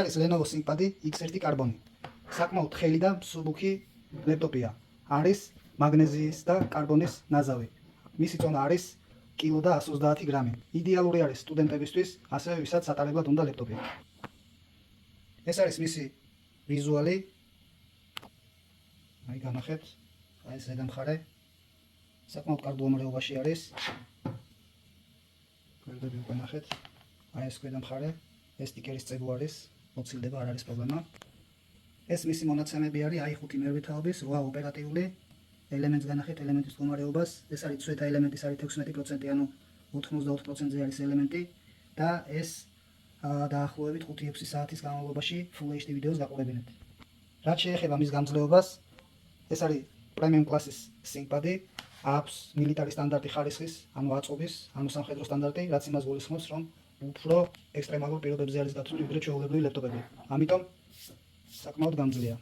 არის Lenovo ThinkPad X1 კარბონი. საკმაოდ თხელი და მსუბუქი ლეპტოპია. არის მაგნეზიის და კარბონის ნაზავი. მისი წონა არის კილო და 130 გრამი. იდეალური არის სტუდენტებისთვის, ასევე ვისაც სატარებლად უნდა ლეპტოპი. ეს არის მისი ვიზუალი. აი განახეთ, აი ეს ზედა მხარე. საკმაოდ კარგ მდგომარეობაში არის. გვერდები უკვე ნახეთ. აი ეს ქვედა მხარე, ეს სტიკერის წებო არის, მოცილდება, არ არის პრობლემა. ეს მისი მონაცემები არის აი 5 მერვე თაობის 8 ოპერატიული ელემენტს განახეთ ელემენტის მდგომარეობას. ეს არის ცვეთა ელემენტის არის 16%, ანუ 94%-ზე არის ელემენტი და ეს დაახლოებით 5-6 საათის განმავლობაში Full HD ვიდეოს გაყურებინებთ. რაც შეეხება მის გამძლეობას, ეს არის პრემიუმ კლასის ThinkPad, აქვს მილიტარი სტანდარტი ხარისხის, ანუ აწყობის, ანუ სამხედრო სტანდარტი, რაც იმას გულისხმობს, რომ უფრო ექსტრემალურ პირობებზე არის დაცული ვიდრე ჩვეულებრივი ლეპტოპები. ამიტომ საკმაოდ გამძლეა.